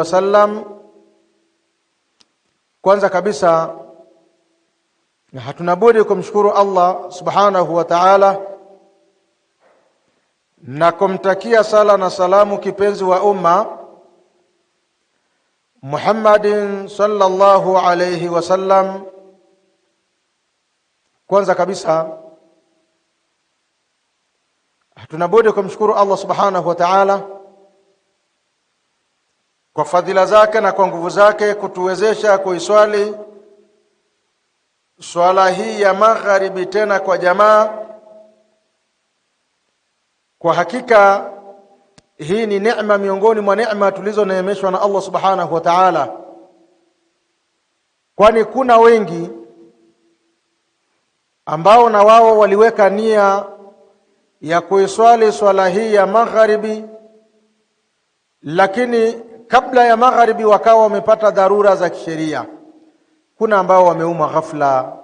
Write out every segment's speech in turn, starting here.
wasallam. Kwanza kabisa hatuna budi kumshukuru Allah subhanahu wa ta'ala na kumtakia sala na salamu kipenzi wa umma Muhammadin sallallahu alayhi wasallam. Kwanza kabisa hatuna budi kumshukuru Allah subhanahu wa ta'ala kwa fadhila zake na kwa nguvu zake kutuwezesha kuiswali swala hii ya magharibi tena kwa jamaa. Kwa hakika hii ni neema miongoni mwa neema tulizoneemeshwa na Allah subhanahu wa ta'ala, kwani kuna wengi ambao na wao waliweka nia ya kuiswali swala hii ya magharibi, lakini kabla ya magharibi wakawa wamepata dharura za kisheria. Kuna ambao wameumwa ghafla,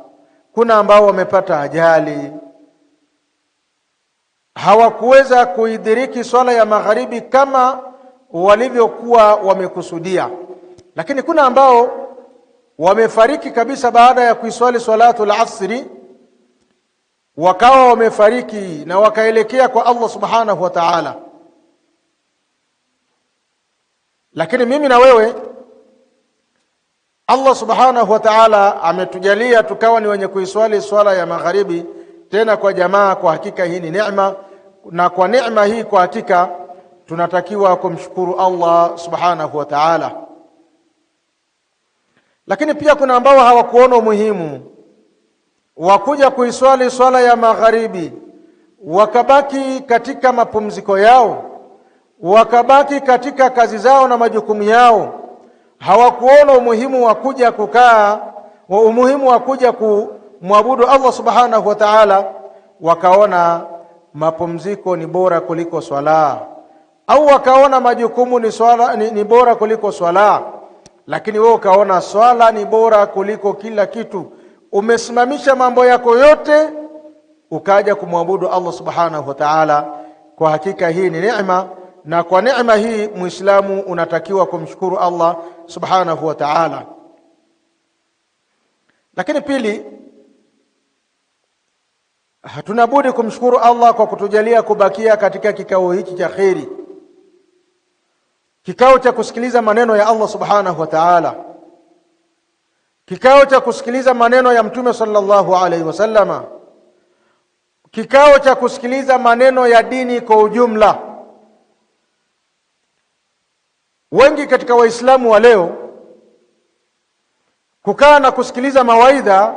kuna ambao wamepata ajali, hawakuweza kuidiriki swala ya magharibi kama walivyokuwa wamekusudia. Lakini kuna ambao wamefariki kabisa baada ya kuiswali swalatul asri, wakawa wamefariki na wakaelekea kwa Allah subhanahu wa ta'ala. Lakini mimi na wewe Allah subhanahu wa ta'ala ametujalia tukawa ni wenye kuiswali swala ya magharibi tena kwa jamaa. Kwa hakika hii ni neema, na kwa neema hii kwa hakika tunatakiwa kumshukuru Allah subhanahu wa ta'ala. Lakini pia kuna ambao hawakuona umuhimu wa kuja kuiswali swala ya magharibi, wakabaki katika mapumziko yao, wakabaki katika kazi zao na majukumu yao. Hawakuona umuhimu wa kuja kukaa, wa umuhimu wa kuja kumwabudu Allah subhanahu wa ta'ala, wakaona mapumziko ni bora kuliko swala, au wakaona majukumu ni bora kuliko swala. Lakini wewe ukaona swala ni bora kuliko kila kitu, umesimamisha mambo yako yote ukaja kumwabudu Allah subhanahu wa ta'ala. Kwa hakika hii ni neema, na kwa neema hii Muislamu unatakiwa kumshukuru Allah subhanahu wa ta'ala. Lakini pili, hatuna budi kumshukuru Allah kwa kutujalia kubakia katika kikao hiki cha kheri, kikao cha kusikiliza maneno ya Allah subhanahu wa ta'ala, kikao cha kusikiliza maneno ya Mtume sallallahu alaihi wasallama, kikao cha kusikiliza maneno ya dini kwa ujumla. Wengi katika Waislamu wa leo kukaa na kusikiliza mawaidha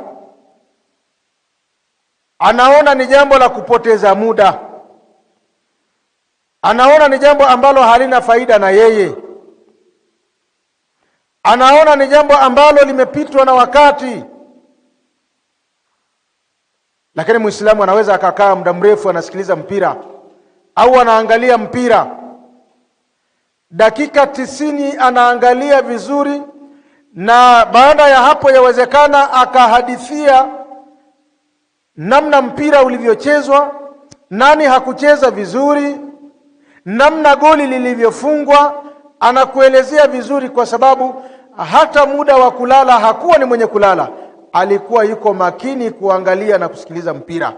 anaona ni jambo la kupoteza muda, anaona ni jambo ambalo halina faida na yeye, anaona ni jambo ambalo limepitwa na wakati. Lakini Muislamu anaweza akakaa muda mrefu anasikiliza mpira au anaangalia mpira, dakika 90 anaangalia vizuri, na baada ya hapo yawezekana akahadithia namna mpira ulivyochezwa, nani hakucheza vizuri, namna goli lilivyofungwa, anakuelezea vizuri, kwa sababu hata muda wa kulala hakuwa ni mwenye kulala, alikuwa yuko makini kuangalia na kusikiliza mpira.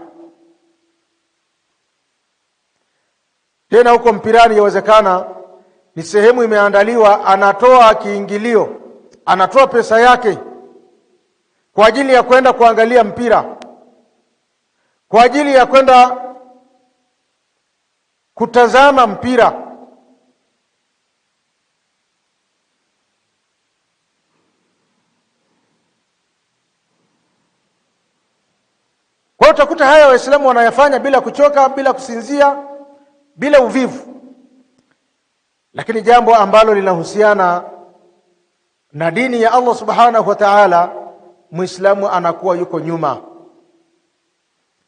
Tena huko mpirani yawezekana ni sehemu imeandaliwa, anatoa kiingilio, anatoa pesa yake kwa ajili ya kwenda kuangalia mpira, kwa ajili ya kwenda kutazama mpira. Kwa hiyo utakuta haya Waislamu wanayafanya bila kuchoka, bila kusinzia, bila uvivu. Lakini jambo ambalo linahusiana na dini ya Allah subhanahu wa ta'ala, Muislamu anakuwa yuko nyuma,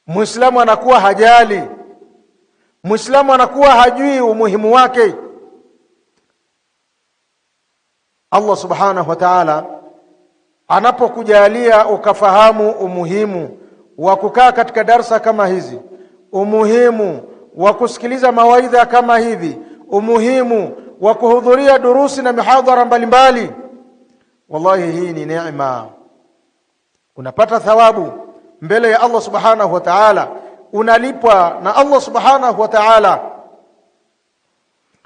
Muislamu anakuwa hajali, Muislamu anakuwa hajui umuhimu wake. Allah subhanahu wa ta'ala anapokujalia ukafahamu umuhimu wa kukaa katika darsa kama hizi, umuhimu wa kusikiliza mawaidha kama hivi, umuhimu wa kuhudhuria durusi na mihadhara mbalimbali. Wallahi hii ni neema. Unapata thawabu mbele ya Allah subhanahu wa ta'ala, unalipwa na Allah subhanahu wa ta'ala.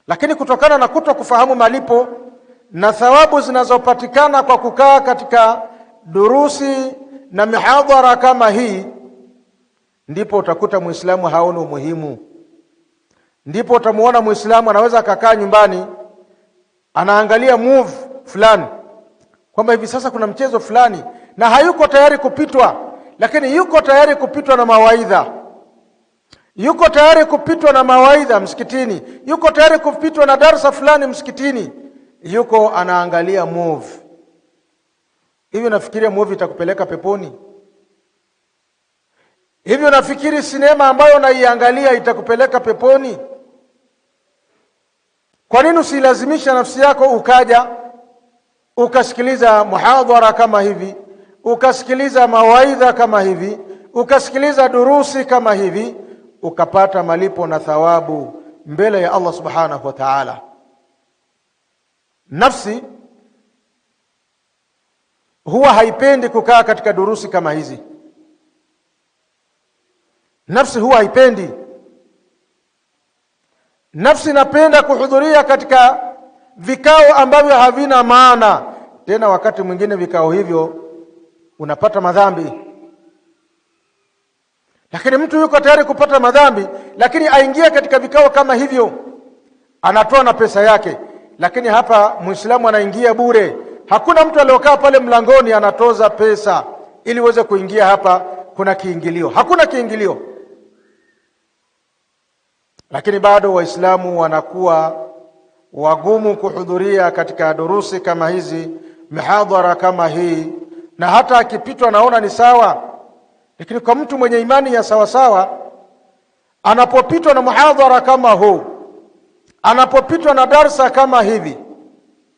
Lakini kutokana na kutokufahamu malipo na thawabu zinazopatikana kwa kukaa katika durusi na mihadhara kama hii, ndipo utakuta Muislamu haoni umuhimu. Ndipo utamuona Muislamu anaweza akakaa nyumbani anaangalia move fulani kwamba hivi sasa kuna mchezo fulani, na hayuko tayari kupitwa, lakini yuko tayari kupitwa na mawaidha. Yuko tayari kupitwa na mawaidha msikitini, yuko tayari kupitwa na darasa fulani msikitini, yuko anaangalia move. Hivi nafikiria move itakupeleka peponi? Hivi unafikiri sinema ambayo unaiangalia itakupeleka peponi? Kwa nini usilazimisha nafsi yako ukaja ukasikiliza muhadhara kama hivi, ukasikiliza mawaidha kama hivi, ukasikiliza durusi kama hivi, ukapata malipo na thawabu mbele ya Allah subhanahu wa ta'ala. Nafsi huwa haipendi kukaa katika durusi kama hizi. Nafsi huwa haipendi. Nafsi inapenda kuhudhuria katika vikao ambavyo havina maana. Tena wakati mwingine vikao hivyo unapata madhambi. Lakini mtu yuko tayari kupata madhambi, lakini aingia katika vikao kama hivyo, anatoa na pesa yake. Lakini hapa Muislamu anaingia bure. Hakuna mtu aliyokaa pale mlangoni anatoza pesa ili uweze kuingia hapa, kuna kiingilio. Hakuna kiingilio. Lakini bado Waislamu wanakuwa wagumu kuhudhuria katika durusi kama hizi, mihadhara kama hii, na hata akipitwa naona ni sawa. Lakini kwa mtu mwenye imani ya sawa sawa, anapopitwa na muhadhara kama huu, anapopitwa na darsa kama hivi,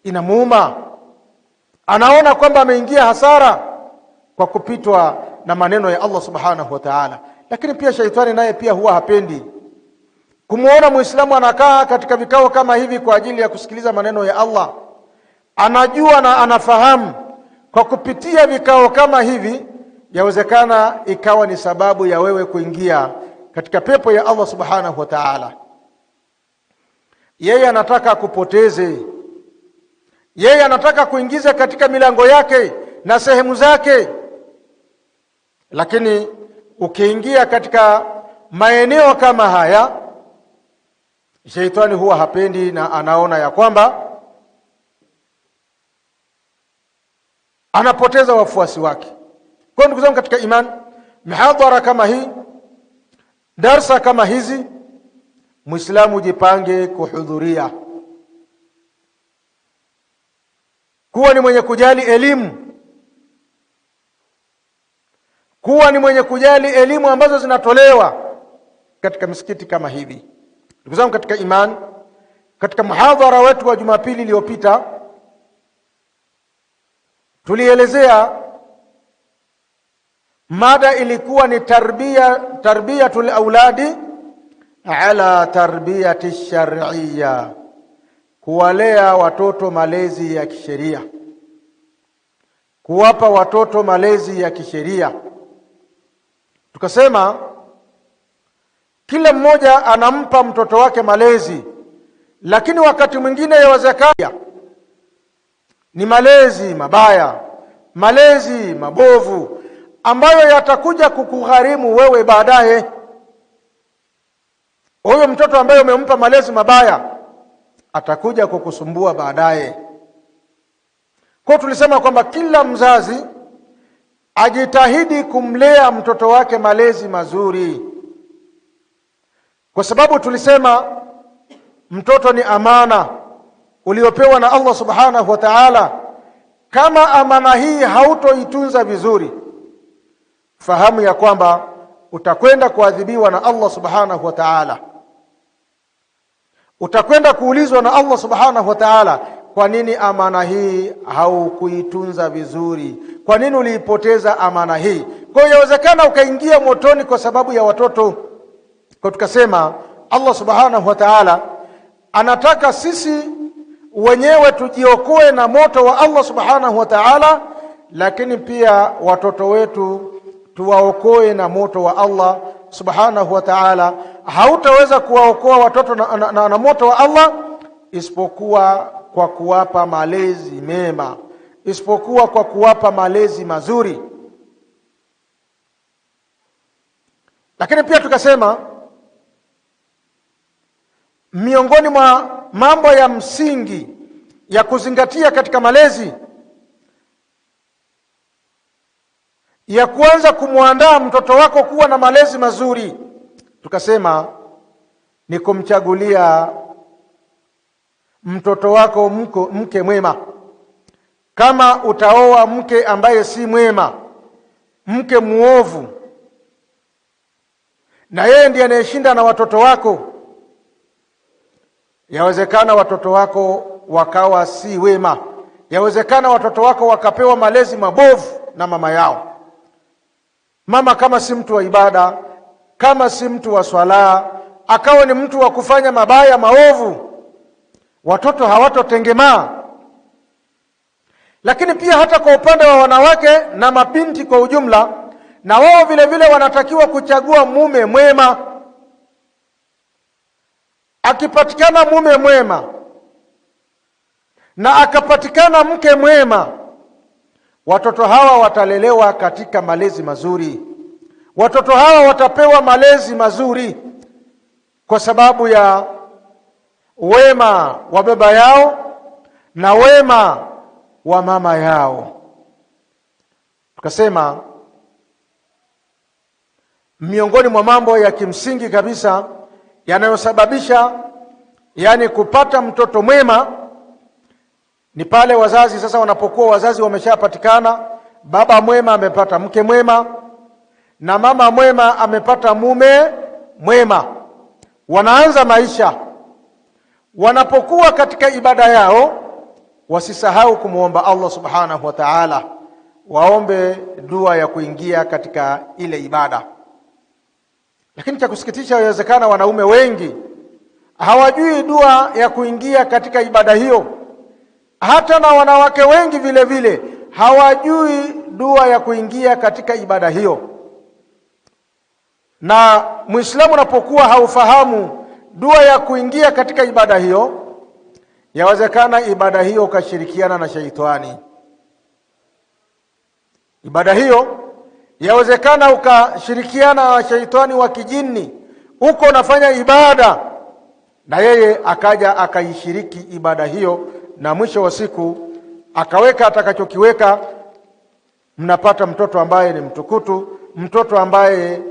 inamuuma. Anaona kwamba ameingia hasara kwa kupitwa na maneno ya Allah subhanahu wa ta'ala. Lakini pia shaitani naye pia huwa hapendi kumuona Muislamu anakaa katika vikao kama hivi kwa ajili ya kusikiliza maneno ya Allah. Anajua na anafahamu kwa kupitia vikao kama hivi yawezekana ikawa ni sababu ya wewe kuingia katika pepo ya Allah subhanahu wa ta'ala. Yeye anataka kupoteze. Yeye anataka kuingiza katika milango yake na sehemu zake. Lakini ukiingia katika maeneo kama haya, shaitani huwa hapendi na anaona ya kwamba anapoteza wafuasi wake. Kwa ndugu zangu katika imani, mihadhara kama hii, darsa kama hizi, Muislamu jipange kuhudhuria. Kuwa ni mwenye kujali elimu. Kuwa ni mwenye kujali elimu ambazo zinatolewa katika misikiti kama hivi. Ndugu zangu katika imani, katika muhadhara wetu wa Jumapili iliyopita tulielezea mada ilikuwa ni tarbiyatul auladi ala tarbiyati shar'iyya, kuwalea watoto malezi ya kisheria, kuwapa watoto malezi ya kisheria. Tukasema kila mmoja anampa mtoto wake malezi, lakini wakati mwingine yawezekana ni malezi mabaya, malezi mabovu ambayo yatakuja kukugharimu wewe baadaye. Huyo mtoto ambaye umempa malezi mabaya atakuja kukusumbua baadaye. Kwa tulisema kwamba kila mzazi ajitahidi kumlea mtoto wake malezi mazuri, kwa sababu tulisema mtoto ni amana uliopewa na Allah subhanahu wa ta'ala. Kama amana hii hautoitunza vizuri, fahamu ya kwamba utakwenda kuadhibiwa na Allah subhanahu wa ta'ala. Utakwenda kuulizwa na Allah subhanahu wa ta'ala, kwa nini amana hii haukuitunza vizuri? Kwa nini uliipoteza amana hii? Kwa hiyo yawezekana ukaingia motoni kwa sababu ya watoto. Kwa tukasema Allah subhanahu wa ta'ala anataka sisi wenyewe tujiokoe na moto wa Allah subhanahu wa ta'ala, lakini pia watoto wetu tuwaokoe na moto wa Allah subhanahu wa ta'ala. Hautaweza kuwaokoa watoto na moto wa Allah isipokuwa kwa kuwapa malezi mema, isipokuwa kwa kuwapa malezi mazuri. Lakini pia tukasema miongoni mwa mambo ya msingi ya kuzingatia katika malezi, ya kuanza kumwandaa mtoto wako kuwa na malezi mazuri, tukasema ni kumchagulia mtoto wako mke mwema. Kama utaoa mke ambaye si mwema, mke muovu, na yeye ndiye anayeshinda na watoto wako, yawezekana watoto wako wakawa si wema, yawezekana watoto wako wakapewa malezi mabovu na mama yao. Mama kama si mtu wa ibada, kama si mtu wa swala, akawa ni mtu wa kufanya mabaya maovu, watoto hawatotengemaa. Lakini pia hata kwa upande wa wanawake na mabinti kwa ujumla, na wao vile vile wanatakiwa kuchagua mume mwema. Akipatikana mume mwema na akapatikana mke mwema, watoto hawa watalelewa katika malezi mazuri. Watoto hawa watapewa malezi mazuri kwa sababu ya wema wa baba yao na wema wa mama yao. Tukasema miongoni mwa mambo ya kimsingi kabisa yanayosababisha kupata mtoto mwema ni pale wazazi sasa wanapokuwa wazazi wameshapatikana, baba mwema amepata mke mwema na mama mwema amepata mume mwema. Wanaanza maisha, wanapokuwa katika ibada yao wasisahau kumuomba Allah subhanahu wa ta'ala, waombe dua ya kuingia katika ile ibada. Lakini cha kusikitisha, yawezekana wanaume wengi hawajui dua ya kuingia katika ibada hiyo. Hata na wanawake wengi vile vile hawajui dua ya kuingia katika ibada hiyo. Na Muislamu unapokuwa haufahamu dua ya kuingia katika ibada hiyo, yawezekana ibada hiyo ukashirikiana na shaitani. Ibada hiyo yawezekana ukashirikiana na shaitani wa kijini, uko unafanya ibada na yeye akaja akaishiriki ibada hiyo, na mwisho wa siku akaweka atakachokiweka. Mnapata mtoto ambaye ni mtukutu, mtoto ambaye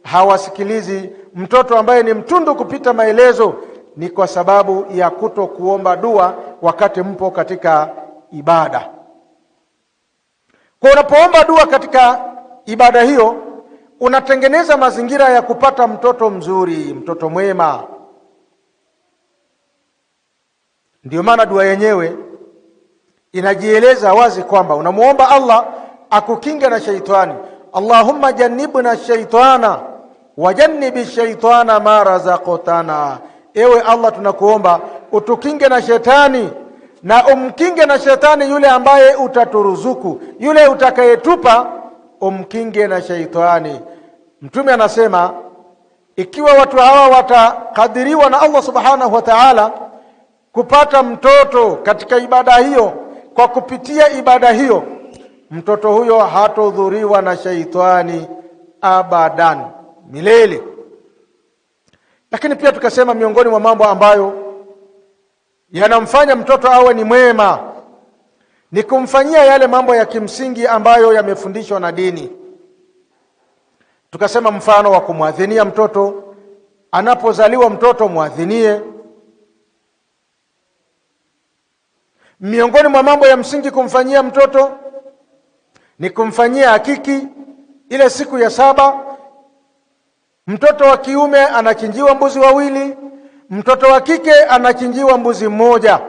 hawasikilizi, mtoto ambaye ni mtundu kupita maelezo. Ni kwa sababu ya kuto kuomba dua wakati mpo katika ibada. Kwa unapoomba dua katika ibada hiyo, unatengeneza mazingira ya kupata mtoto mzuri, mtoto mwema. Ndio maana dua yenyewe inajieleza wazi kwamba unamuomba Allah akukinge na shaitani. Allahumma jannibna shaitana wa jannibi shaitana ma razaqtana. Ewe Allah, tunakuomba utukinge na shetani na umkinge na shetani yule ambaye utaturuzuku, yule utakayetupa umkinge na shaitani. Mtume anasema ikiwa watu hawa watakadiriwa na Allah subhanahu wa ta'ala kupata mtoto katika ibada hiyo, kwa kupitia ibada hiyo, mtoto huyo hatodhuriwa na shaitani abadan, milele. Lakini pia tukasema miongoni mwa mambo ambayo yanamfanya mtoto awe ni mwema ni kumfanyia yale mambo ya kimsingi ambayo yamefundishwa na dini. Tukasema mfano wa kumwadhinia mtoto, anapozaliwa mtoto muadhinie. Miongoni mwa mambo ya msingi kumfanyia mtoto ni kumfanyia hakiki ile siku ya 7. Mtoto wa kiume anachinjiwa mbuzi wawili, mtoto wa kike anachinjiwa mbuzi mmoja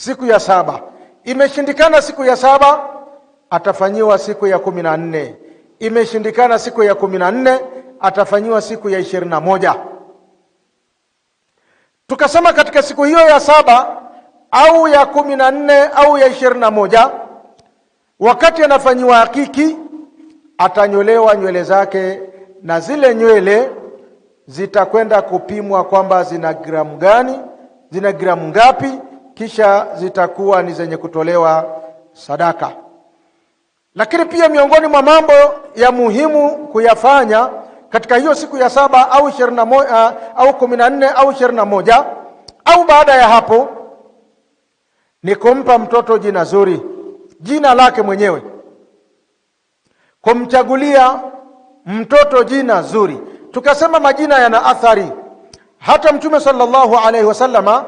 siku ya 7. Imeshindikana siku ya 7, atafanyiwa siku ya 14. Imeshindikana siku ya 14, atafanyiwa siku ya 21. Tukasema katika siku hiyo ya 7 au ya 14 au ya 21, wakati anafanyiwa hakiki, atanyolewa nywele zake, na zile nywele zitakwenda kupimwa kwamba zina gramu gani, zina gramu ngapi, kisha zitakuwa ni zenye kutolewa sadaka. Lakini pia miongoni mwa mambo ya muhimu kuyafanya katika hiyo siku ya 7 au 21 au 14 au 21 au baada ya hapo, ni kumpa mtoto jina zuri, jina lake mwenyewe, kumchagulia mtoto jina zuri. Tukasema majina yana athari. Hata Mtume sallallahu alaihi wasallama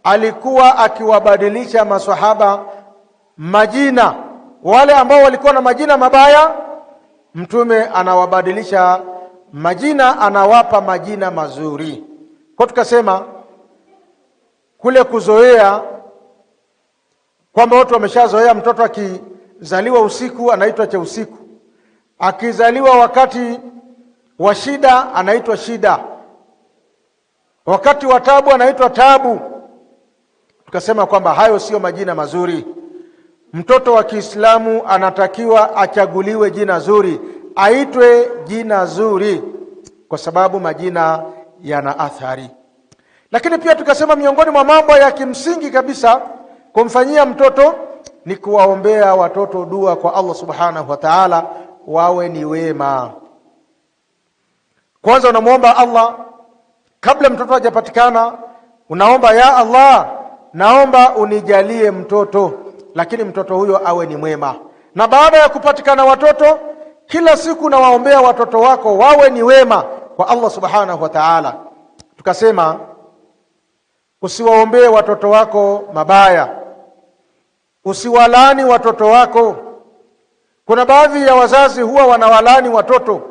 alikuwa akiwabadilisha maswahaba majina. Wale ambao walikuwa na majina mabaya, Mtume anawabadilisha majina, anawapa majina mazuri. Kwa tukasema kule kuzoea, kwamba watu wameshazoea mtoto akizaliwa usiku anaitwa cha usiku, akizaliwa wakati wa shida anaitwa shida, wakati wa tabu anaitwa tabu. Tukasema kwamba hayo sio majina mazuri. Mtoto wa Kiislamu anatakiwa achaguliwe jina zuri, aitwe jina zuri, kwa sababu majina yana athari. Lakini pia tukasema miongoni mwa mambo ya kimsingi kabisa kumfanyia mtoto ni kuwaombea watoto dua kwa Allah subhanahu wa ta'ala, wawe ni wema. Kwanza unamuomba Allah kabla mtoto hajapatikana, unaomba ya Allah, naomba unijalie mtoto, lakini mtoto huyo awe ni mwema. Na baada ya kupatikana watoto, kila siku nawaombea watoto wako wawe ni wema kwa Allah subhanahu wa ta'ala. Tukasema usiwaombee watoto wako mabaya, usiwalani watoto wako. Kuna baadhi ya wazazi huwa wanawalani watoto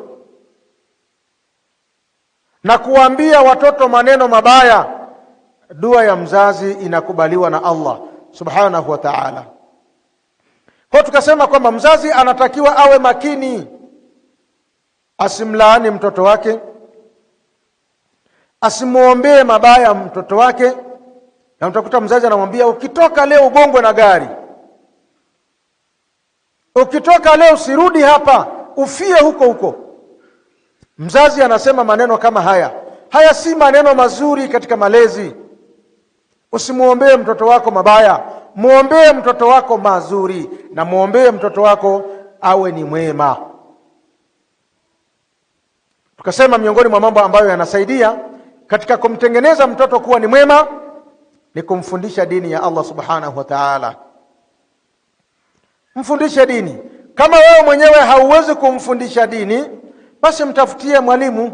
na kuambia watoto maneno mabaya. Dua ya mzazi inakubaliwa na Allah subhanahu wa ta'ala. Kwa tukasema kwamba mzazi anatakiwa awe makini, asimlaani mtoto wake, asimuombee mabaya mtoto wake. Na utakuta mzazi anamwambia, ukitoka leo ugongwe na gari, ukitoka leo usirudi hapa, ufie huko huko. Mzazi anasema maneno kama haya. Haya si maneno mazuri katika malezi. Usimuombee mtoto wako mabaya, muombee mtoto wako mazuri, na muombee mtoto wako awe ni mwema. Tukasema miongoni mwa mambo ambayo yanasaidia katika kumtengeneza mtoto kuwa ni mwema ni kumfundisha dini ya Allah subhanahu wa ta'ala. Mfundishe dini. Kama wewe mwenyewe hauwezi kumfundisha dini, basi mtafutie mwalimu.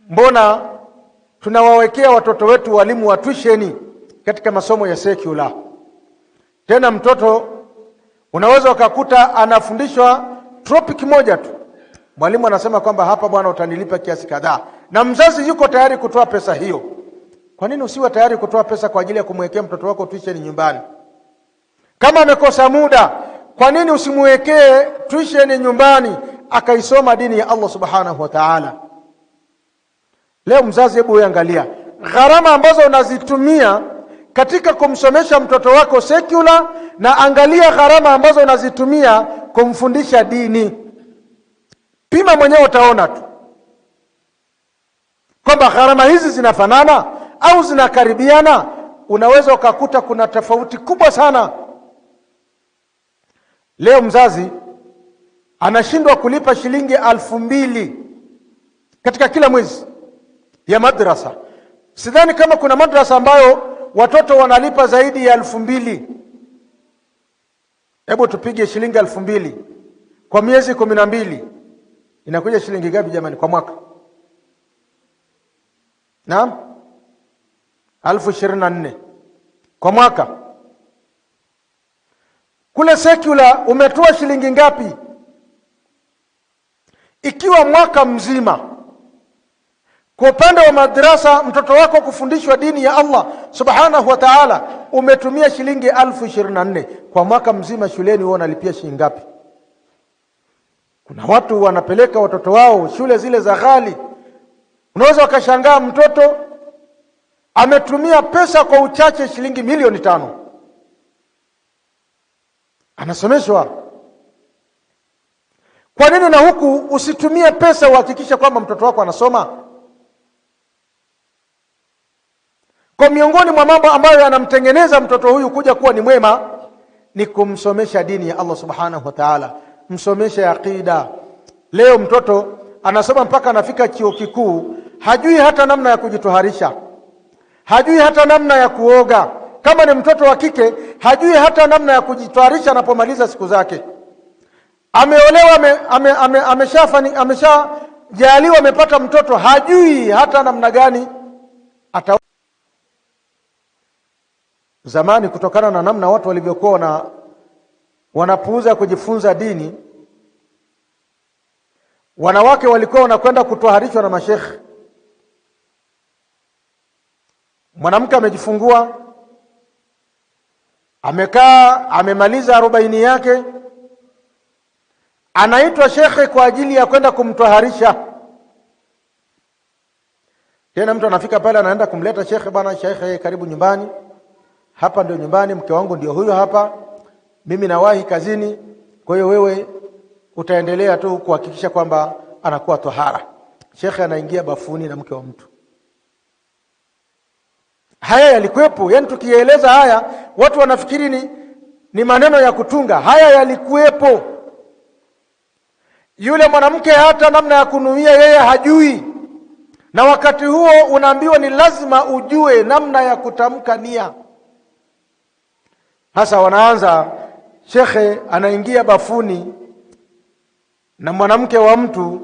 Mbona tunawawekea watoto wetu walimu wa tuition katika masomo ya secular? Tena mtoto unaweza ukakuta anafundishwa topic moja tu, mwalimu anasema kwamba hapa bwana utanilipa kiasi kadhaa, na mzazi yuko tayari kutoa pesa hiyo. Kwa nini usiwe tayari kutoa pesa kwa ajili ya kumwekea mtoto wako tuition nyumbani? Kama amekosa muda, kwa nini usimwekee tuition nyumbani akaisoma dini ya Allah subhanahu wa ta'ala? Leo mzazi, hebu angalia gharama ambazo unazitumia katika kumsomesha mtoto wako secular, na angalia gharama ambazo unazitumia kumfundisha dini. Pima mwenyewe, utaona tu kwamba gharama hizi zinafanana au zinakaribiana. Unaweza ukakuta kuna tofauti kubwa sana. Leo mzazi anashindwa kulipa shilingi 2,000 katika kila mwezi ya madrasa. Sidhani kama kuna madrasa ambayo watoto wanalipa zaidi ya 2,000. Hebu tupige shilingi 2,000 kwa miezi 12, inakuja shilingi ngapi jamani kwa mwaka? Naam, 24,000 kwa mwaka. Kule secular umetoa shilingi ngapi? Ikiwa mwaka mzima kwa upande wa madrasa mtoto wako kufundishwa dini ya Allah subhanahu wa ta'ala umetumia shilingi 24,000 kwa mwaka mzima, shuleni wewe unalipia shilingi ngapi? Kuna watu wanapeleka watoto wao shule zile za ghali. Unaweza ukashangaa mtoto ametumia pesa kwa uchache shilingi milioni 5, anasomeshwa. Kwa nini na huku usitumie pesa uhakikishe kwamba mtoto wako anasoma? Kwa miongoni mwa mambo ambayo yanamtengeneza mtoto huyu kuja kuwa ni mwema ni kumsomesha dini ya Allah subhanahu wa ta'ala, msomeshe aqida. Leo mtoto anasoma mpaka anafika chuo kikuu, hajui hata namna ya kujitoharisha, hajui hata namna ya kuoga. Kama ni mtoto wa kike, hajui hata namna ya kujitoharisha anapomaliza siku zake. Ameolewa, ameshajaliwa, amepata mtoto, hajui hata namna gani ata. Zamani, kutokana na namna watu walivyokuwa wanapuuza kujifunza dini, wanawake walikuwa wanakwenda kutoharishwa na mashekhe. Mwanamke amejifungua, amekaa, amemaliza 40 yake, anaitwa shekhe kwa ajili ya kwenda kumtoharisha. Tena mtu anafika pale, anaenda kumleta shekhe, bwana shekhe, karibu nyumbani. Hapa ndio nyumbani, mke wangu ndio huyo hapa, mimi nawahi kazini, kwa hiyo wewe utaendelea tu kuhakikisha kwamba anakuwa tohara. Shekhe anaingia bafuni na mke wa mtu. Haya yalikuwepo. Yani tukieleza haya watu wanafikiri ni maneno ya kutunga. Haya yalikuwepo. Yule mwanamke hata namna ya kunuia yeye hajui, na wakati huo unaambiwa ni lazima ujue namna ya kutamka nia. Hasa wanaanza, shekhe anaingia bafuni na mwanamke wa mtu,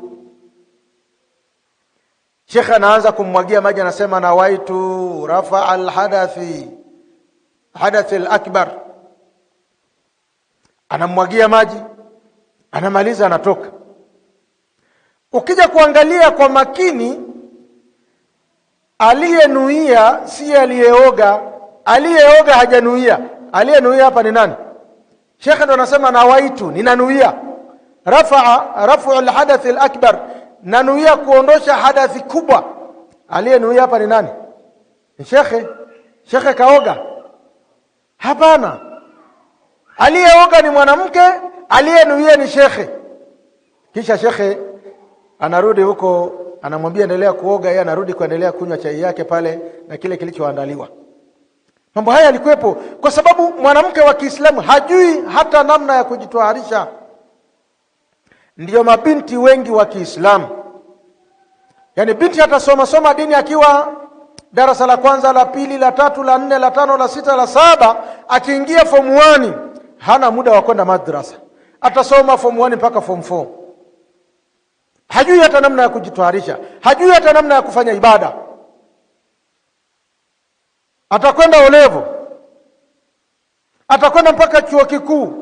shekhe anaanza kummwagia maji, anasema nawaitu rafa alhadathi hadathi alakbar. Anamwagia maji, anamaliza, anatoka. Ukija kuangalia kwa makini, aliyenuia si aliyeoga. Aliyeoga hajanuia. Aliyenuia hapa ni nani? Shekhe ndo anasema nawaitu, ninanuia rafu alhadath alakbar, nanuia kuondosha hadathi kubwa. Aliyenuia hapa ni nani? Ni shekhe. Shekhe kaoga? Hapana. Aliyeoga ni mwanamke, aliyenuia ni shekhe. Kisha shekhe anarudi huko, anamwambia endelea kuoga, yeye anarudi kuendelea kunywa chai yake pale na kile kilichoandaliwa. Mambo haya yalikuwepo kwa sababu mwanamke wa Kiislamu hajui hata namna ya kujitoharisha. Ndiyo mabinti wengi wa Kiislamu, yani binti atasoma dini akiwa darasa la kwanza, la pili, la tatu, la 4, la 5, la 6, la 7, akiingia form 1 hana muda wa kwenda madrasa. Atasoma form 1 mpaka form 4. Hajui hata namna ya kujitoharisha, hajui hata namna ya kufanya ibada. Atakwenda olevo, atakwenda mpaka chuo kikuu,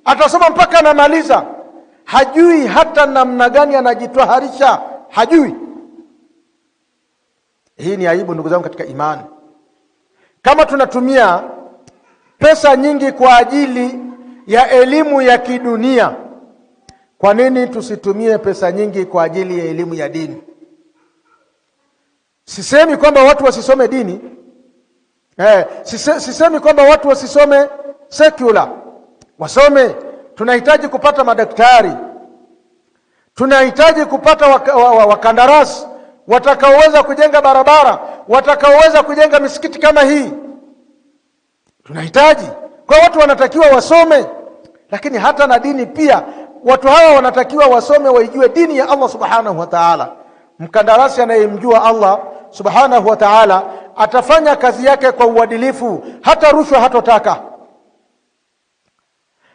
atasoma mpaka anamaliza, hajui hata namna gani anajitoharisha, hajui. Hii ni aibu ndugu zangu katika imani. Kama tunatumia pesa nyingi kwa ajili ya elimu ya kidunia, kwa nini tusitumie pesa nyingi kwa ajili ya elimu ya dini? Sisemi kwamba watu wasisome dini. Sisemi kwamba watu wasisome secular. Wasome. Tunahitaji kupata madaktari. Tunahitaji kupata wakandarasi watakaoweza kujenga barabara, watakaoweza kujenga misikiti kama hii. Tunahitaji. Kwa watu wanatakiwa wasome, lakini hata na dini pia watu hawa wanatakiwa wasome, waijue dini ya Allah subhanahu wa ta'ala. Mkandarasi anayemjua Allah subhanahu wa ta'ala atafanya kazi yake kwa uadilifu, hata rushwa hatotaka.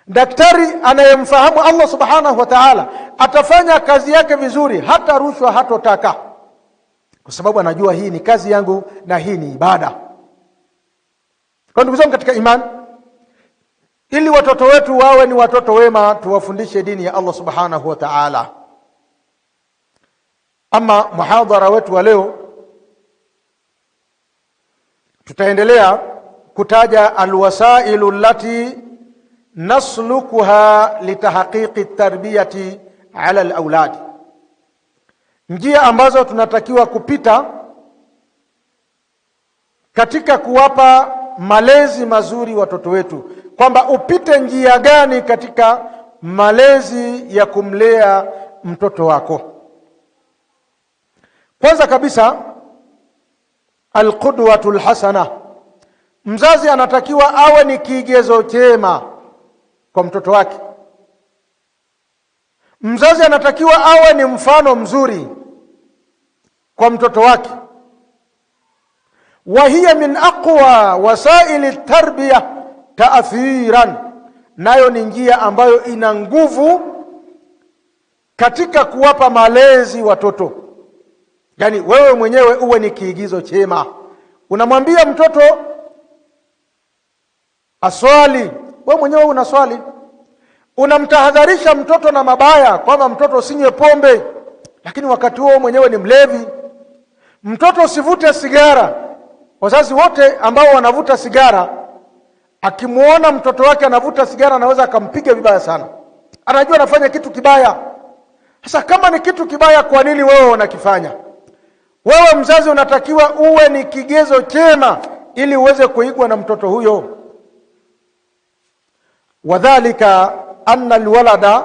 Daktari anayemfahamu Allah subhanahu wa ta'ala atafanya kazi yake vizuri, hata rushwa hatotaka, kwa sababu anajua hii ni kazi yangu na hii ni ibada. Kwa ndugu zangu katika imani, ili watoto wetu wawe ni watoto wema, tuwafundishe dini ya Allah subhanahu wa ta'ala. Ama muhadhara wetu wa leo, tutaendelea kutaja alwasailu allati naslukuha litahqiqi tarbiyati ala alawlad, njia ambazo tunatakiwa kupita katika kuwapa malezi mazuri watoto wetu, kwamba upite njia gani katika malezi ya kumlea mtoto wako. Kwanza kabisa, alqudwatul hasana. Mzazi anatakiwa awe ni kigezo chema kwa mtoto wake. Mzazi anatakiwa awe ni mfano mzuri kwa mtoto wake. Wa hiya min aqwa wasaili tarbiya taathiran, nayo ni njia ambayo ina nguvu katika kuwapa malezi watoto. Yaani wewe mwenyewe uwe ni kiigizo chema. Unamwambia mtoto aswali, wewe mwenyewe unaswali. Unamtahadharisha mtoto na mabaya, kwamba mtoto usinywe pombe, lakini wakati huo mwenyewe ni mlevi. Mtoto usivute sigara. Wazazi wote ambao wanavuta sigara, akimuona mtoto wake anavuta sigara anaweza akampiga vibaya sana. Anajua anafanya kitu kibaya. Sasa kama ni kitu kibaya, kwa nini wewe unakifanya? Wewe mzazi unatakiwa uwe ni kigezo chema ili uweze kuigwa na mtoto huyo. Wadhalika anna alwalada,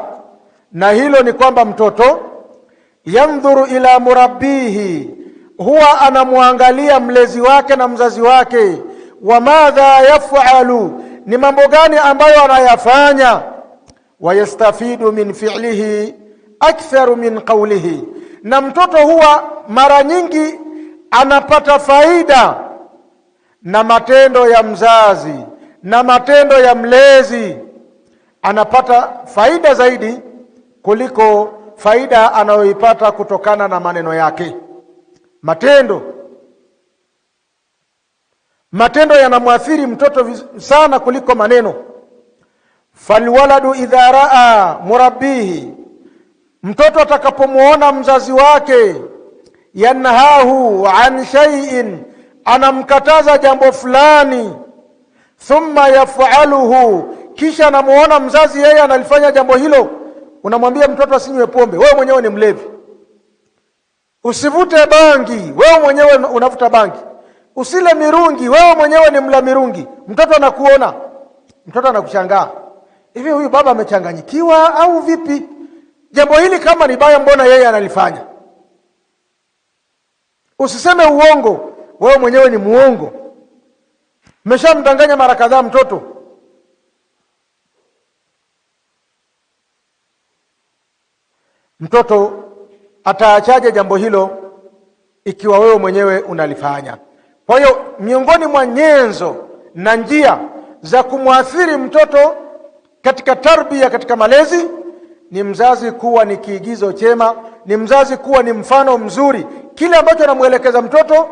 na hilo ni kwamba mtoto yandhuru ila murabbihi, huwa anamwangalia mlezi wake na mzazi wake. Wa madha yafalu, ni mambo gani ambayo anayafanya. Wayastafidu min fi'lihi aktharu min qawlihi, na mtoto huwa mara nyingi anapata faida na matendo ya mzazi na matendo ya mlezi. Anapata faida zaidi kuliko faida anayoipata kutokana na maneno yake. Matendo yanamwathiri mtoto sana kuliko maneno. Falwaladu idha raa murabbihi, mtoto atakapomuona mzazi wake yanhahu an shay'in, anamkataza jambo fulani, thumma yaf'aluhu, kisha anamuona mzazi yeye analifanya jambo hilo. Unamwambia mtoto asinywe pombe, wewe mwenyewe ni mlevi. Usivute bangi, wewe mwenyewe unavuta bangi. Usile mirungi, wewe mwenyewe ni mla mirungi. Mtoto anakuona, mtoto anakushangaa, hivi huyu baba amechanganyikiwa au vipi? Jambo hili kama ni baya, mbona yeye analifanya? Usiseme uongo, wewe mwenyewe ni muongo. Umeshamdanganya mara kadhaa mtoto. Mtoto ataachaje jambo hilo ikiwa wewe mwenyewe unalifanya? Kwa hiyo miongoni mwa nyenzo na njia za kumwathiri mtoto katika tarbia, katika malezi, ni mzazi kuwa ni kiigizo chema, ni mzazi kuwa ni mfano mzuri. Kile ambacho anamuelekeza mtoto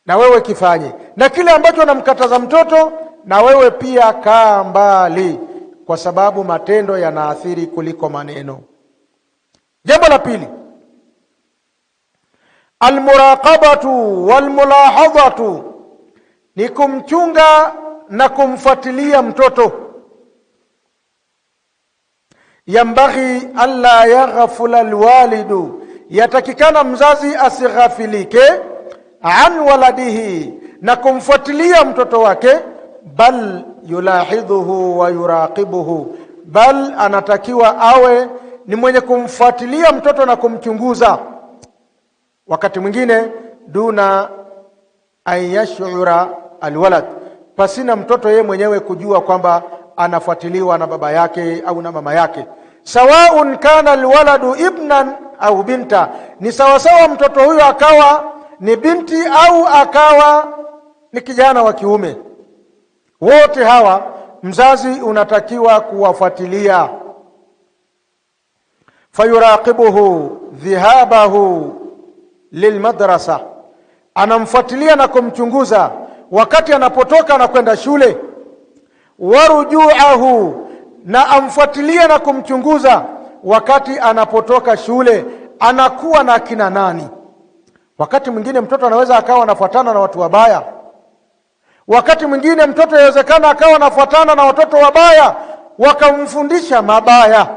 na wewe kifanye, na kile ambacho anamkataza mtoto na wewe pia kaa mbali, kwa sababu matendo yanaathiri kuliko maneno. Jambo la pili, almuraqabatu walmulahadhatu, ni kumchunga na kumfuatilia mtoto. Yambaghi alla yaghfula alwalidu, yatakikana mzazi asighafilike an waladihi, na kumfuatilia mtoto wake. Bal yulahidhuhu wa yuraqibuhu, bal anatakiwa awe ni mwenye kumfuatilia mtoto na kumchunguza. Wakati mwingine duna ayashura alwalad, pasina mtoto yeye mwenyewe kujua kwamba anafuatiliwa na baba yake au na mama yake. Sawaun kana alwaladu ibnan au binta, ni sawasawa mtoto huyo akawa ni binti au akawa ni kijana wa kiume. Wote hawa mzazi unatakiwa kuwafuatilia. Fayuraqibuhu dhihabahu lilmadrasa, anamfuatilia na kumchunguza wakati anapotoka na kwenda shule. Warujuahu, na amfuatilia na kumchunguza wakati anapotoka shule, anakuwa na kina nani. Wakati mwingine mtoto anaweza akawa anafuatana na watu wabaya. Wakati mwingine mtoto yawezekana akawa anafuatana na watoto wabaya wakamfundisha mabaya.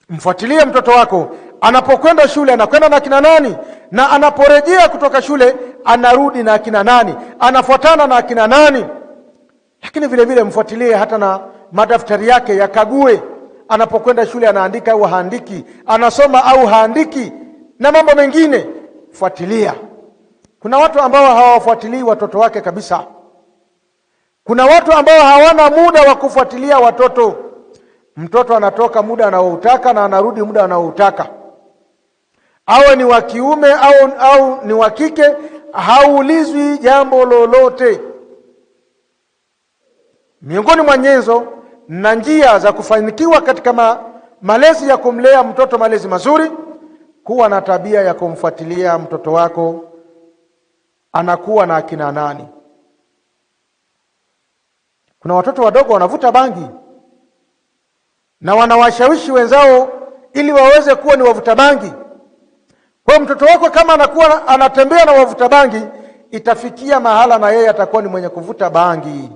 Mfuatilie mtoto wako anapokwenda shule anakwenda na kina nani, na anaporejea kutoka shule anarudi na kina nani, anafuatana na kina nani. Lakini vile vile mfuatilie hata na madaftari yake, yakague anapokwenda shule anaandika au haandiki, anasoma au haandiki, na mambo mengine fuatilia. Kuna watu ambao hawafuatilii watoto wake kabisa. Kuna watu ambao hawana muda wa kufuatilia watoto. Mtoto anatoka muda anaoutaka na anarudi muda anaoutaka, awe ni wa kiume au ni wa kike, haulizwi jambo lolote. Miongoni mwa nyenzo na njia za kufanikiwa katika malezi ya kumlea mtoto malezi mazuri, kuwa na tabia ya kumfuatilia mtoto wako anakuwa na akina nani. Kuna watoto wadogo wanavuta bangi na wanawashawishi wenzao ili waweze kuwa ni wavuta bangi. Kwa mtoto wako kama anakuwa anatembea na wavuta bangi, itafikia mahala na yeye atakuwa ni mwenye kuvuta bangi.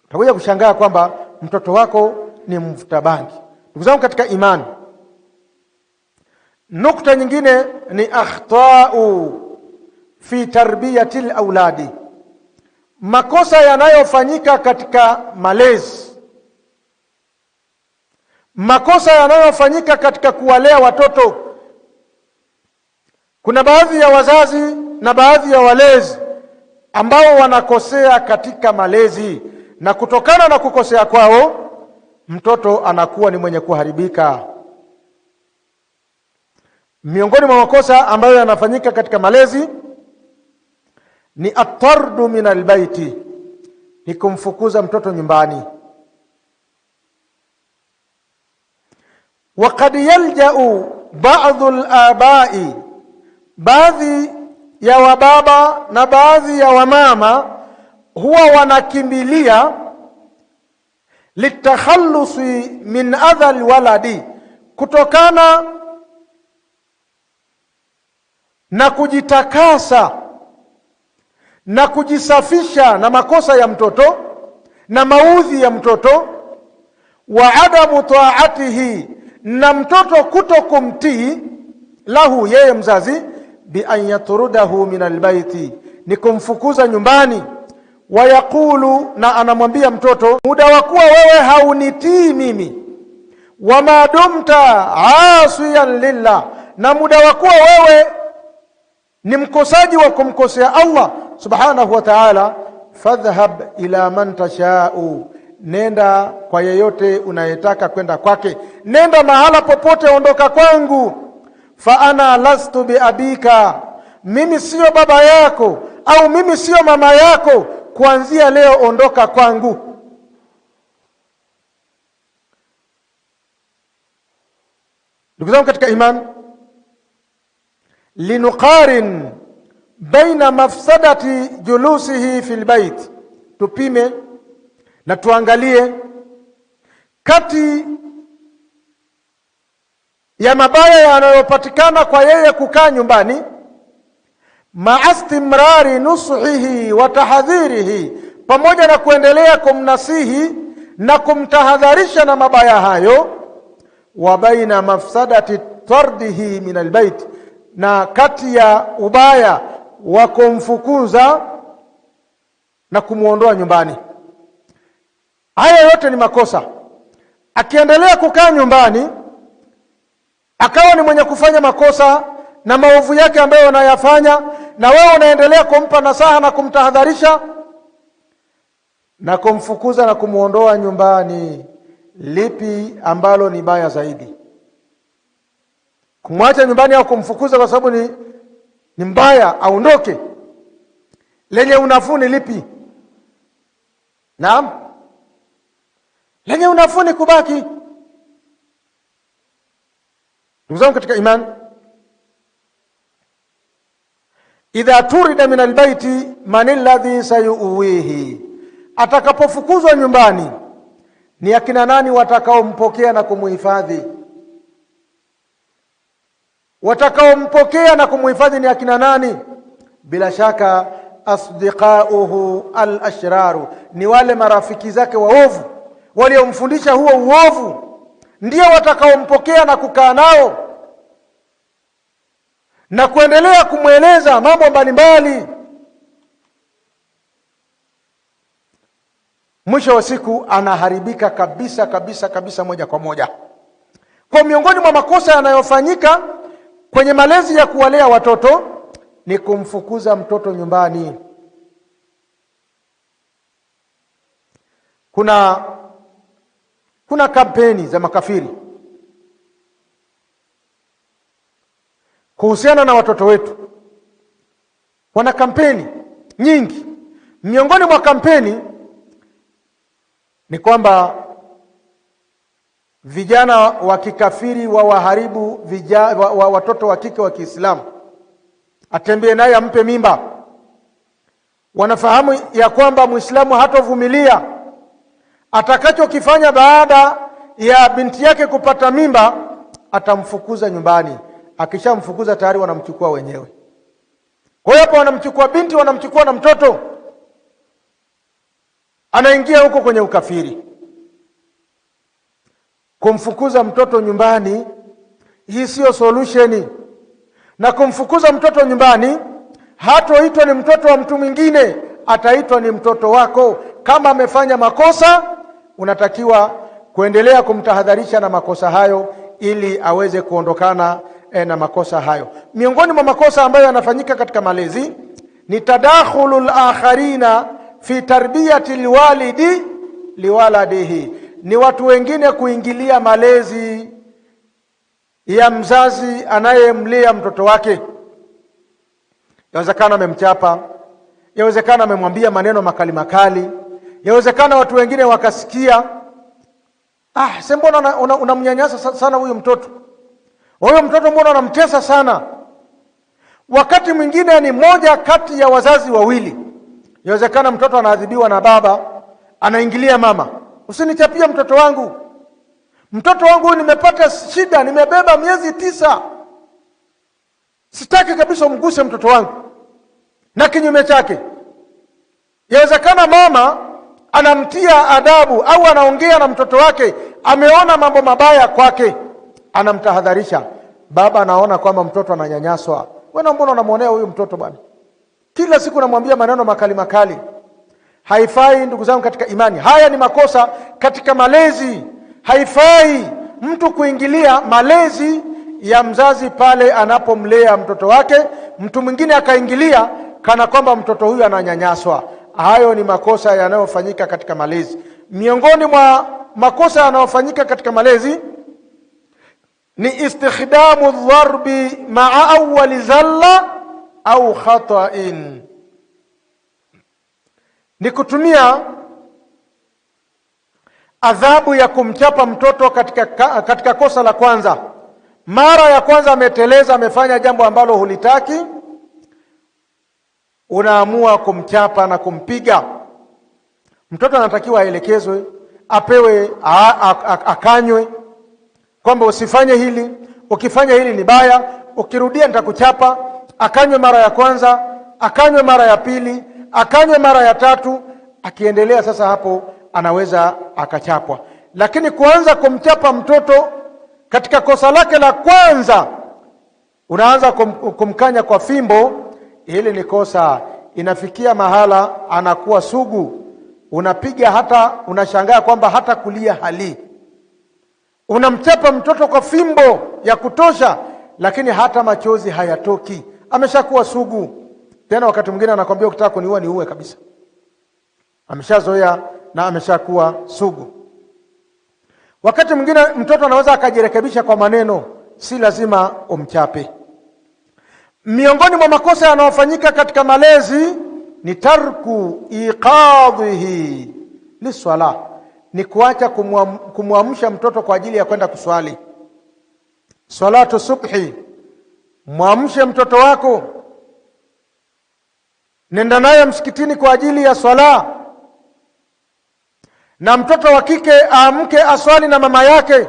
Utakuja kushangaa kwamba mtoto wako ni mvuta bangi. Ndugu zangu katika imani, nukta nyingine ni akhtau fi tarbiyatil auladi, makosa yanayofanyika katika malezi, makosa yanayofanyika katika kuwalea watoto. Kuna baadhi ya wazazi na baadhi ya walezi ambao wanakosea katika malezi, na kutokana na kukosea kwao mtoto anakuwa ni mwenye kuharibika. Miongoni mwa makosa ambayo yanafanyika katika malezi ni atardu min albaiti, ni kumfukuza mtoto nyumbani. Waqad yalja'u ba'dhu al-aba'i, baadhi ya wababa na baadhi ya wamama huwa wanakimbilia litakhallusi min adha alwaladi, kutokana na kujitakasa na kujisafisha na makosa ya mtoto na maudhi ya mtoto, wa adamu taatihi, na mtoto kutokumtii lahu, yeye mzazi, bi an yatrudahu min albaiti, ni kumfukuza nyumbani. Wa yaqulu, na anamwambia mtoto, muda wa kuwa wewe haunitii mimi, wa ma dumta asiyan lillah, na muda wa kuwa wewe ni mkosaji wa kumkosea Allah subhanahu wa ta'ala, fadhhab ila man tashau, nenda kwa yeyote unayetaka kwenda kwake, nenda mahala popote, ondoka kwangu. Fa ana lastu bi abika, mimi sio baba yako au mimi sio mama yako, kuanzia leo ondoka kwangu. Ndugu zangu katika imani, linuqarin baina mafsadati julusihi fil bait, tupime na tuangalie kati ya mabaya yanayopatikana kwa yeye kukaa nyumbani, maastimrari nusuhihi wa tahadhirihi, pamoja na kuendelea kumnasihi na kumtahadharisha na mabaya hayo, wa baina mafsadati tardihi min albayt, na kati ya ubaya wa kumfukuza na kumuondoa nyumbani. Haya yote ni makosa. Akiendelea kukaa nyumbani akawa ni mwenye kufanya makosa na maovu yake ambayo anayafanya, na wewe unaendelea kumpa nasaha na kumtahadharisha na kumfukuza na kumuondoa nyumbani, lipi ambalo ni baya zaidi? Kumwacha nyumbani au kumfukuza kwa sababu ni mbaya aondoke? Lenye unafuu ni lipi? Naam, lenye unafuu ni kubaki. Ndugu zangu katika imani, idha turida min albayti man alladhi sayuwihi, atakapofukuzwa nyumbani ni akina nani watakaompokea na kumuhifadhi? Watakaompokea na kumuhifadhi ni akina nani? Bila shaka asdiqauhu al-ashraru, ni wale marafiki zake waovu waliomfundisha huo uovu, ndio watakaompokea na kukaa nao. na kuendelea kumweleza mambo mbalimbali. Mwisho wa siku anaharibika kabisa kabisa kabisa, moja kwa moja. Kwa miongoni mwa makosa yanayofanyika kwenye malezi ya kuwalea watoto ni kumfukuza mtoto nyumbani. Kuna kampeni za makafiri kuhusiana na watoto wetu. Wana kampeni nyingi. Miongoni mwa kampeni ni kwamba vijana wa kikafiri waharibu watoto wa kike wa Kiislamu, atembee naye ampe mimba. Wanafahamu ya kwamba Muislamu hatovumilia. Atakachokifanya baada ya binti yake kupata mimba, atamfukuza nyumbani. Akishamfukuza tayari wanamchukua wenyewe. Kwa hiyo hapo wanamchukua binti, wanamchukua na mtoto, anaingia huko kwenye ukafiri. Kumfukuza mtoto nyumbani, hii sio solution. Na kumfukuza mtoto nyumbani, hatoitwa ni mtoto wa mtu mwingine, ataitwa ni mtoto wako. Kama amefanya makosa, unatakiwa kuendelea kumtahadharisha na makosa hayo ili aweze kuondokana na makosa hayo. Miongoni mwa makosa ambayo yanafanyika katika malezi ni tadakhulul akharina fi tarbiyati alwalidi liwaladihi, ni watu wengine kuingilia malezi ya mzazi anayemlea mtoto wake. Yawezekana amemchapa, yawezekana amemwambia maneno makali makali, yawezekana watu wengine wakasikia, mbona unamnyanyasa sana huyu mtoto? Huyo mtoto mbona unamtesa sana? Wakati mwingine ni moja kati ya wazazi wawili. Yawezekana mtoto anaadhibiwa na baba, anaingilia mama, usinichapie mtoto wangu. Mtoto wangu nimepata shida, nimebeba miezi 9. Sitaki kabisa umguse mtoto wangu. Na kinyume chake, yawezekana mama anamtia adabu au anaongea na mtoto wake, ameona mambo mabaya kwake, anamtahadharisha. Baba anaona kwamba mtoto ananyanyaswa. Wewe mbona unamuonea huyu mtoto bwana? Kila siku namwambia maneno makali makali. Haifai ndugu zangu katika imani. Haya ni makosa katika malezi. Haifai mtu kuingilia malezi ya mzazi pale anapomlea mtoto wake, mtu mwingine akaingilia kana kwamba mtoto huyu ananyanyaswa. Hayo ni makosa yanayofanyika katika malezi. Miongoni mwa makosa yanayofanyika katika malezi ni istikhdamu dharbi ma'a awwali zalla au khata'in, ni kutumia adhabu ya kumchapa mtoto katika kosa la kwanza. Mara ya kwanza ameteleza, amefanya jambo ambalo hulitaki, unaamua kumchapa na kumpiga. Mtoto anatakiwa aelekezwe, apewe, akanywe kwamba usifanye hili, ukifanya hili ni baya, ukirudia nitakuchapa. Akanywe mara ya kwanza, akanywe mara ya pili, akanywe mara ya tatu. Akiendelea sasa, hapo anaweza akachapwa. Lakini kuanza kumchapa mtoto katika kosa lake la kwanza, unaanza kumkanya kwa fimbo, hili ni kosa. Inafikia mahala anakuwa sugu, unapiga hata unashangaa kwamba hata kulia hali. Unamchapa mtoto kwa fimbo ya kutosha, lakini hata machozi hayatoki, ameshakuwa sugu. Tena wakati mwingine anakwambia ukitaka kuniua niue kabisa. Ameshazoea na ameshakuwa sugu. Wakati mwingine mtoto anaweza akajirekebisha kwa maneno, si lazima umchape. Miongoni mwa makosa yanayofanyika katika malezi ni tarku iqadhihi liswala, ni kuacha kumwamsha mtoto kwa ajili ya kwenda kuswali. Salatu subhi, mwamshe mtoto wako, nenda naye msikitini kwa ajili ya swala. Na mtoto wa kike aamke aswali na mama yake.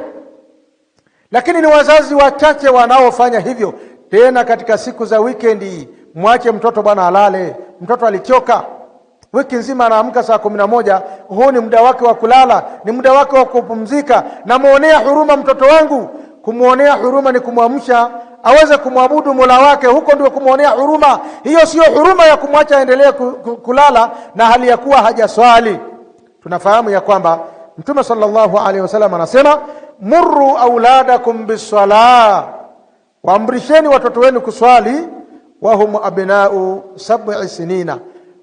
Lakini ni wazazi wachache wanaofanya hivyo. Tena katika siku za weekendi, mwache mtoto bwana alale. Mtoto alichoka. Wiki nzima anaamka saa 11, huu ni muda wake wa kulala, ni muda wake wa kupumzika. Na muonea huruma mtoto wangu. Kumuonea huruma ni kumwamsha aweze kumwabudu Mola wake, huko ndio kumuonea huruma. Hiyo sio huruma ya kumwacha aendelee kulala na hali ya kuwa hajaswali. Tunafahamu ya kwamba Mtume sallallahu alaihi wasallam anasema, murru auladakum bis-salah, waamrisheni watoto wenu kuswali, wa hum abna'u 7 sinina,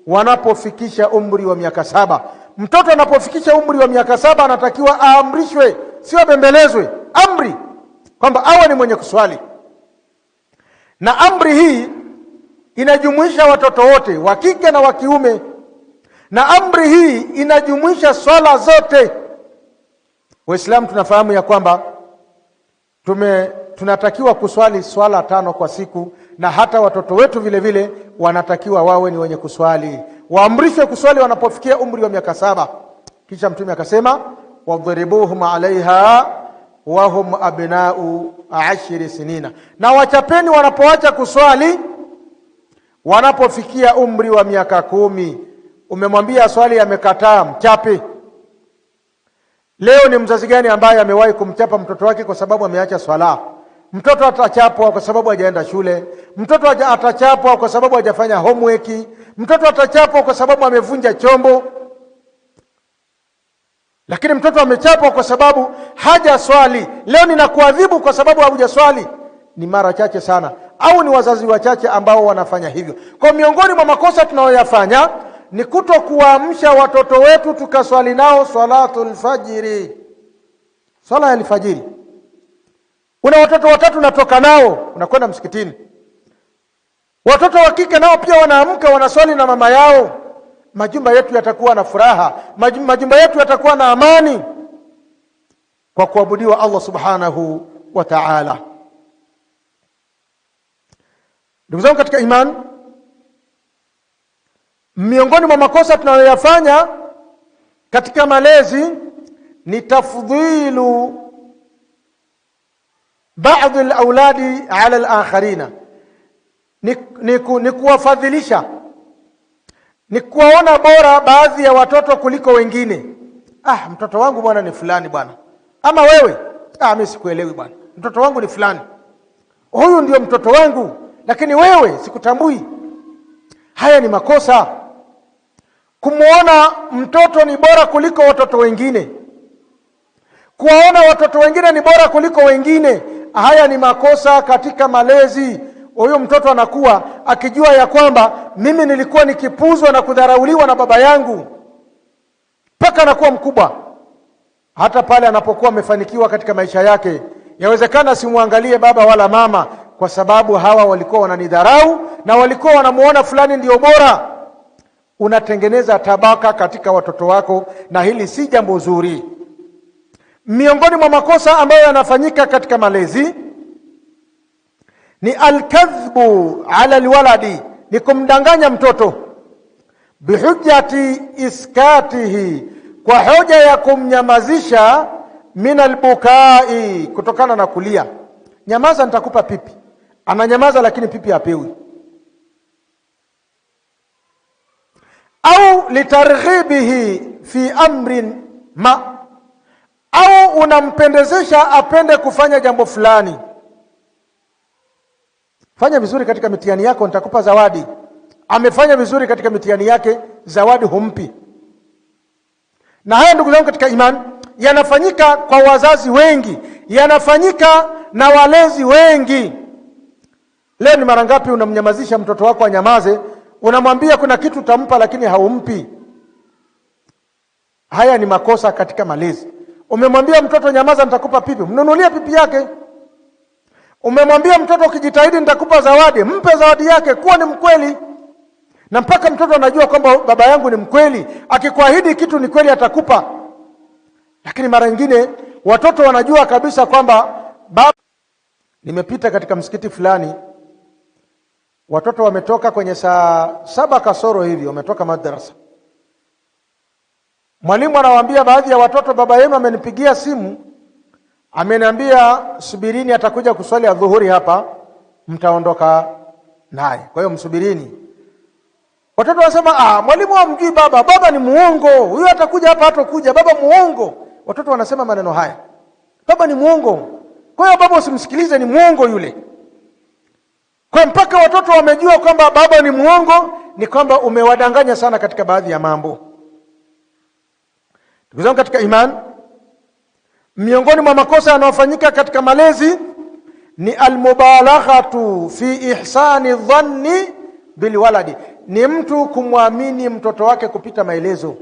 wanapofikisha umri wa miaka 7. Mtoto anapofikisha umri wa miaka 7 anatakiwa aamrishwe, sio bembelezwe. Amri kwamba awe ni mwenye kuswali, na amri hii inajumuisha watoto wote wa kike na wa kiume, na amri hii inajumuisha swala zote. Waislamu tunafahamu ya kwamba tunatakiwa kuswali swala 5 kwa siku, na hata watoto wetu vile vile wanatakiwa wawe ni wenye kuswali, waamrishwe kuswali wanapofikia umri wa miaka 7. Kisha Mtume akasema, wadhribuhum alaiha wa hum abna'u 10 sinina, na wachapeni wanapoacha kuswali wanapofikia umri wa miaka 10. Umemwambia swali, amekataa, mchape. Leo ni mzazi gani ambaye amewahi kumchapa mtoto wake kwa sababu ameacha swala? Mtoto atachapwa kwa sababu hajaenda shule, mtoto atachapwa kwa sababu hajafanya homework, mtoto atachapwa kwa sababu amevunja chombo. Lakini mtoto amechapwa kwa sababu hajaswali. Leo ninakuadhibu kwa sababu hujaswali. Ni mara chache sana, au ni wazazi wachache ambao wanafanya hivyo. Kwa miongoni mwa makosa tunayoyafanya ni kutokuamsha watoto wetu tukaswali nao salatul fajiri, swala ya alfajiri. Una watoto watatu unatoka nao unakwenda msikitini. Watoto wa kike nao pia wanaamka wanaswali na mama yao. Majumba yetu yatakuwa na furaha, majumba yetu yatakuwa na amani kwa kuabudiwa Allah subhanahu wa ta'ala. Ndugu zangu katika imani, miongoni mwa makosa tunayoyafanya katika malezi ni tafdhilu baadhi al-auladi ala al-akharina, ni kuwafadhilisha, ni kuwaona bora baadhi ya watoto kuliko wengine. Mtoto wangu bwana ni fulani bwana, ama wewe, mimi sikuelewi bwana, mtoto wangu ni fulani, huyu ndio mtoto wangu, lakini wewe sikutambui. Haya ni makosa. Kumuona mtoto ni bora kuliko watoto wengine, kuwaona watoto wengine ni bora kuliko wengine, haya ni makosa katika malezi. Huyo mtoto anakuwa akijua ya kwamba mimi nilikuwa nikipuzwa na kudharauliwa na baba yangu, mpaka anakuwa mkubwa. Hata pale anapokuwa amefanikiwa katika maisha yake, yawezekana simwangalie baba wala mama, kwa sababu hawa walikuwa wananidharau na walikuwa wanamuona fulani ndio bora. Unatengeneza tabaka katika watoto wako, na hili si jambo zuri. Miongoni mwa makosa ambayo yanafanyika katika malezi ni alkadhbu ala alwaladi, ni kumdanganya mtoto bihujjati iskatihi, kwa hoja ya kumnyamazisha, min albukai, kutokana na kulia. Nyamaza, nitakupa pipi. Ananyamaza lakini pipi hapewi. Au litarghibihi fi amrin ma, au unampendezesha apende kufanya jambo fulani. Fanya vizuri katika mitihani yako, nitakupa zawadi. Amefanya vizuri katika mitihani yake, zawadi humpi. Na haya ndugu zangu katika imani yanafanyika kwa wazazi wengi, yanafanyika na walezi wengi. Leo ni mara ngapi unamnyamazisha mtoto wako anyamaze, unamwambia kuna kitu utampa lakini haumpi. Haya ni makosa katika malezi. Umemwambia mtoto nyamaza, nitakupa pipi, mnunulie pipi yake. Umemwambia mtoto ukijitahidi nitakupa zawadi, mpe zawadi yake. Kuwa ni mkweli, na mpaka mtoto anajua kwamba baba yangu ni mkweli, akikuahidi kitu ni kweli atakupa. Lakini mara nyingine watoto wanajua kabisa kwamba baba. Nimepita katika msikiti fulani, watoto wametoka kwenye saa 7 kasoro hivi, wametoka madrasa. Mwalimu anawaambia baadhi ya watoto, baba yenu amenipigia simu, ameniambia subirini, atakuja kuswali adhuhuri hapa, mtaondoka naye, kwa hiyo msubirini. Watoto wanasema mwalimu hamjui baba, baba ni muongo, huyo atakuja hapa hatakuja, baba muongo. Watoto wanasema maneno haya, baba ni muongo, kwa hiyo baba usimsikilize, ni muongo yule. Kwa mpaka watoto wamejua kwamba baba ni muongo, ni kwamba umewadanganya sana katika baadhi ya mambo. Ndugu zangu katika imani, miongoni mwa makosa yanayofanyika katika malezi ni almubalaghatu fi ihsani dhanni bilwaladi, ni mtu kumwamini mtoto wake kupita maelezo.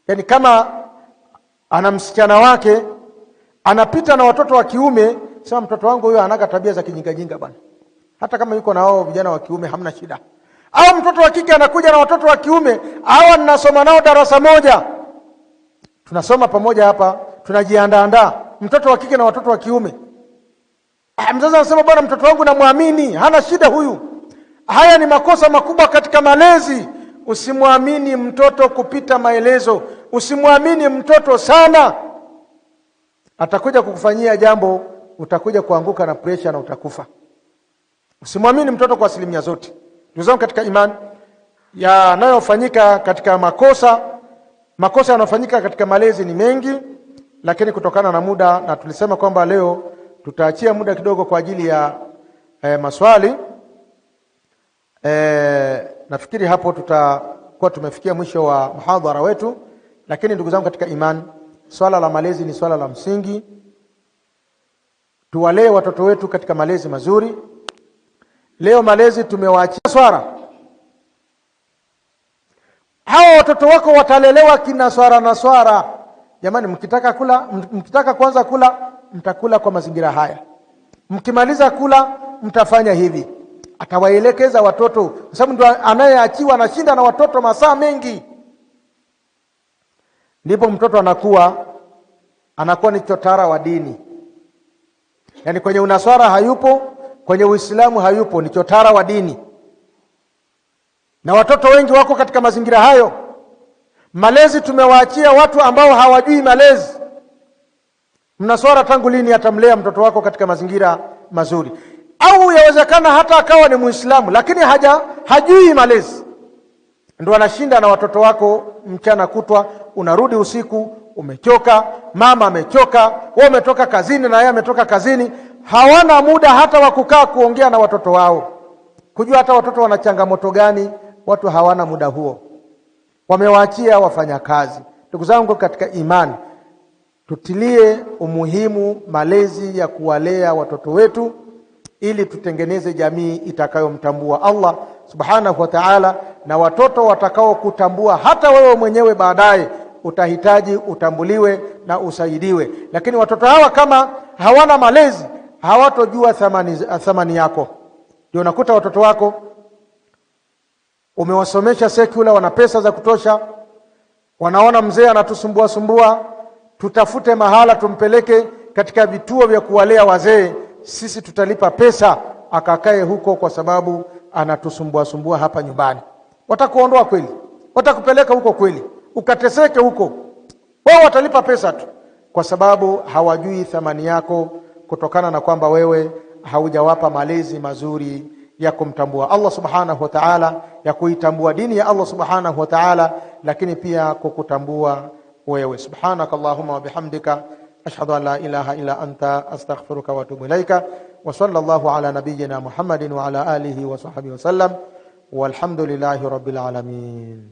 Yani kama ana msichana wake anapita na watoto wa kiume, sema mtoto wangu huyo anaga tabia za kijingajinga bwana, hata kama yuko na wao vijana wa kiume hamna shida. Au mtoto wa kike anakuja na watoto wa kiume, hawa ninasoma nao darasa moja, tunasoma pamoja hapa, tunajiandaa, mtoto wa kike na watoto wa kiume. Mzazi anasema bwana, mtoto wangu namwamini, hana shida huyu. Haya ni makosa makubwa katika malezi. Usimwamini mtoto kupita maelezo, usimwamini mtoto sana, atakuja kukufanyia jambo, utakuja kuanguka na pressure na utakufa. Usimwamini mtoto kwa asilimia zote. Ndugu zangu katika imani, yanayofanyika katika makosa yanayofanyika katika malezi ni mengi, lakini kutokana na muda, na tulisema kwamba leo tutaachia muda kidogo kwa ajili ya maswali. Nafikiri hapo tutakuwa tumefikia mwisho wa muhadhara wetu. Lakini ndugu zangu katika imani, swala la malezi ni swala la msingi. Tuwalee watoto wetu katika malezi mazuri. Leo malezi tumewaachia swara. Hawa watoto wako watalelewa kina swara na swara. Jamani, mkitaka kwanza kula, mtakula kwa mazingira haya. Mkimaliza kula, mtafanya hivi. Atawaelekeza watoto, kwa sababu ndio anayeachiwa, anashinda na watoto masaa mengi. Ndipo mtoto anakuwa ni chotara wa dini. Yaani kwenye unaswara hayupo, kwenye Uislamu hayupo, ni chotara wa dini. Na watoto wengi wako katika mazingira hayo. Malezi tumewaachia watu ambao hawajui malezi. Mnaswara tangu lini atamlea mtoto wako katika mazingira mazuri? Au yawezekana hata akawa ni Muislamu lakini hajui malezi. Ndio anashinda na watoto wako mchana kutwa, unarudi usiku umechoka, mama amechoka, wewe umetoka kazini na yeye ametoka kazini, hawana muda hata wa kukaa kuongea na watoto wao, kujua hata watoto wana changamoto gani. Watu hawana muda huo, wamewaachia wafanya kazi. Ndugu zangu katika imani, tutilie umuhimu malezi ya kuwalea watoto wetu, ili tutengeneze jamii itakayomtambua Allah subhanahu wa ta'ala, na watoto watakao kutambua hata wewe mwenyewe baadaye utahitaji utambuliwe na usaidiwe. Lakini watoto hawa kama hawana malezi, hawatojua thamani yako. Ndio unakuta watoto wako umewasomesha secular, wana pesa za kutosha, wanaona mzee anatusumbua, tutafute mahala tumpeleke katika vituo vya kuwalea wazee, sisi tutalipa pesa akakae huko kwa sababu anatusumbua hapa nyumbani. Watakuondoa kweli? Watakupeleka huko kweli ukateseke huko? Wao watalipa pesa tu, kwa sababu hawajui thamani yako, kutokana na kwamba wewe haujawapa malezi mazuri ya kumtambua Allah subhanahu wa ta'ala, ya kuitambua dini ya Allah subhanahu wa ta'ala, lakini pia kukutambua wewe. Subhanakallahumma wa bihamdika, ashhadu an la ilaha illa anta, astaghfiruka wa atubu ilaika. Wa sallallahu ala nabiyyina Muhammadin wa ala alihi wa sahbihi wa sallam, walhamdulillahi rabbil alamin.